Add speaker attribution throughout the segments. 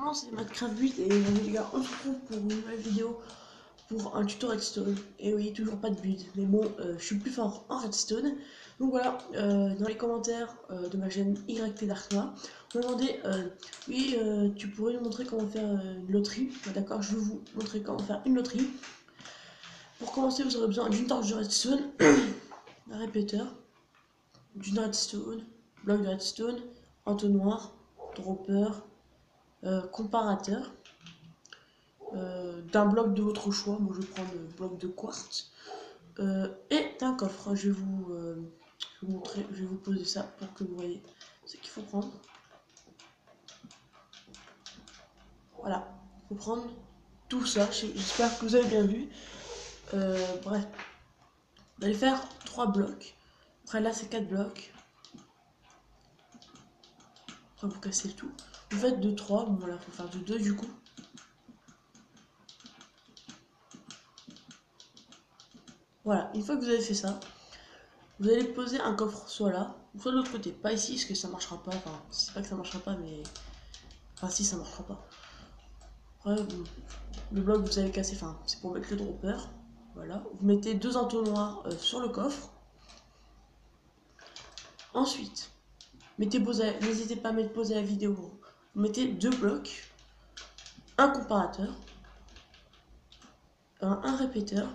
Speaker 1: Comment c'est Minecraft 8 et les gars, on se retrouve pour une nouvelle vidéo pour un tuto redstone. Et oui, toujours pas de build, mais bon, je suis plus fort en redstone. Donc voilà, dans les commentaires de ma chaîne YT Darknoir, on m'a demandé, oui, tu pourrais nous montrer comment faire une loterie. D'accord, je vais vous montrer comment faire une loterie. Pour commencer, vous aurez besoin d'une torche de redstone, un répéteur, d'une redstone, bloc de redstone, entonnoir, dropper, comparateur, d'un bloc de votre choix. Moi je vais prendre le bloc de quartz, et d'un coffre. Je vais vous montrer, je vais vous poser ça pour que vous voyez ce qu'il faut prendre. Voilà, il faut prendre tout ça. J'espère que vous avez bien vu. Bref, vous allez faire 3 blocs. Après là c'est 4 blocs. Après vous cassez le tout. Vous faites de 3, bon voilà, il faut faire de 2 du coup. Voilà, une fois que vous avez fait ça, vous allez poser un coffre soit là, soit de l'autre côté. Pas ici, parce que ça marchera pas. Enfin, c'est pas que ça marchera pas, mais... Enfin, si, ça marchera pas. Après, le bloc que vous avez cassé, enfin, c'est pour mettre le dropper. Voilà. Vous mettez 2 entonnoirs sur le coffre. Ensuite, n'hésitez pas à mettre pause à la vidéo. Vous mettez 2 blocs, un comparateur, un répéteur,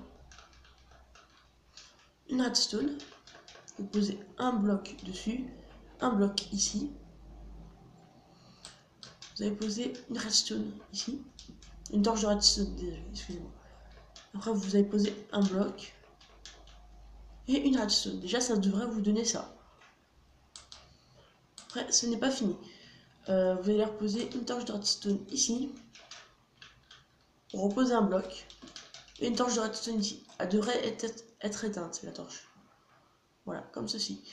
Speaker 1: une redstone. Vous posez un bloc dessus, un bloc ici. Vous allez poser une redstone ici, une torche de redstone, désolé, excusez-moi. Après, vous allez poser un bloc et une redstone. Déjà, ça devrait vous donner ça. Après, ce n'est pas fini. Vous allez reposer une torche de redstone ici, reposer un bloc et une torche de redstone ici. Elle devrait être éteinte, la torche. Voilà, comme ceci.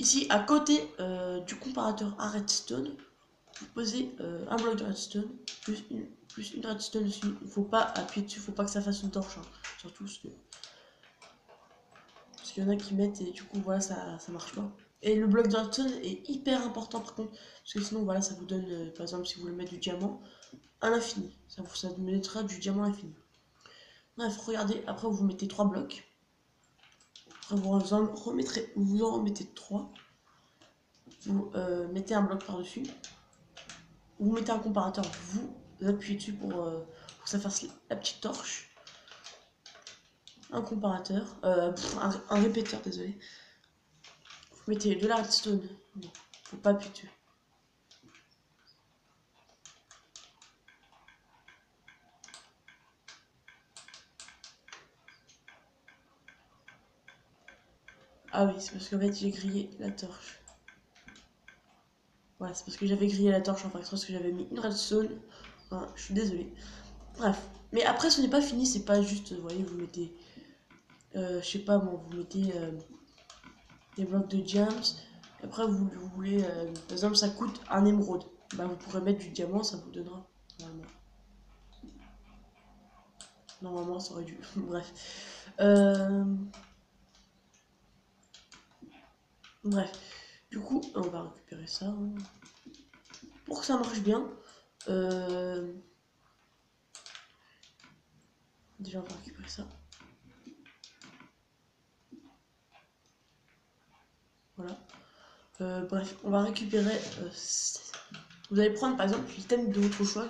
Speaker 1: Ici, à côté du comparateur à redstone, vous posez un bloc de redstone plus une redstone dessus. Il ne faut pas appuyer dessus, il ne faut pas que ça fasse une torche, hein. Surtout parce qu'il y en a qui mettent et du coup voilà, ça marche pas. Et le bloc de redstone est hyper important par contre, parce que sinon voilà, ça vous donne, par exemple si vous voulez mettre du diamant à l'infini, ça vous mettra du diamant à l'infini. Bref, regardez, après vous mettez 3 blocs, après vous en remettez 3, vous mettez un bloc par dessus, vous mettez un comparateur, vous appuyez dessus pour que ça fasse la petite torche, un comparateur, un répéteur, désolé. Vous mettez de la redstone, non, faut pas appuyer dessus. Ah oui, c'est parce qu'en fait j'ai grillé la torche. Voilà, c'est parce que j'avais grillé la torche en fait, parce que j'avais mis une redstone. Enfin, je suis désolé. Bref, mais après ce n'est pas fini, c'est pas juste, vous voyez, vous mettez, je sais pas moi, vous mettez des blocs de gems. Après vous voulez, par exemple ça coûte un émeraude. Bah vous pourrez mettre du diamant, ça vous donnera. Normalement ça aurait dû. Bref. Bref. Du coup, on va récupérer ça. Hein. Pour que ça marche bien. Déjà on va récupérer ça. Voilà. Bref, on va récupérer. Vous allez prendre par exemple l'item de votre choix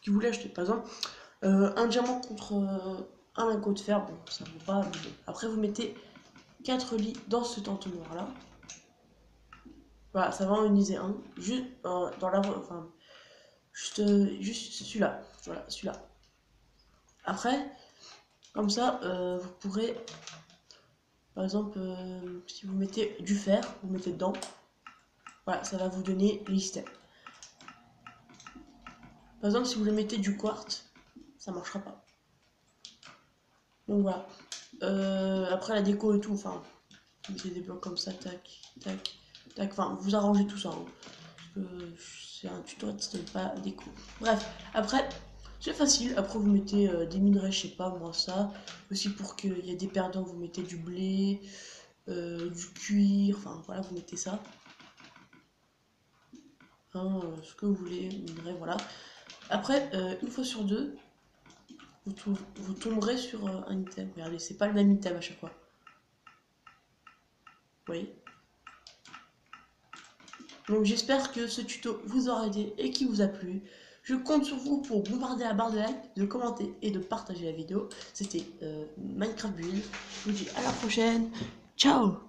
Speaker 1: que vous voulez acheter. Par exemple, un diamant contre un lingot de fer. Bon, ça ne vaut pas. Mais bon. Après, vous mettez 4 lits dans cet entonnoir là. Voilà, ça va en uniser un. Juste dans la. Enfin, juste celui-là. Voilà, celui-là. Après, comme ça, vous pourrez. Par exemple, si vous mettez du fer, vous mettez dedans. Voilà, ça va vous donner l'item. Par exemple, si vous le mettez du quartz, ça marchera pas. Donc voilà. Après la déco et tout, enfin, vous mettez des blocs comme ça, tac, tac, tac. Enfin, vous arrangez tout ça. Hein, parce que c'est un tuto, c'est pas déco. Bref, après, c'est facile. Après, vous mettez des minerais, je sais pas, moi ça. Aussi pour qu'il y ait des perdants, vous mettez du blé, du cuir. Enfin, voilà, vous mettez ça. Hein, ce que vous voulez, minerais, voilà. Après, une fois sur deux, vous tomberez sur un item. Regardez, c'est pas le même item à chaque fois. Vous voyez? Donc j'espère que ce tuto vous aura aidé et qu'il vous a plu. Je compte sur vous pour bombarder la barre de like, de commenter et de partager la vidéo. C'était Minecraft Build. Je vous dis à la prochaine. Ciao!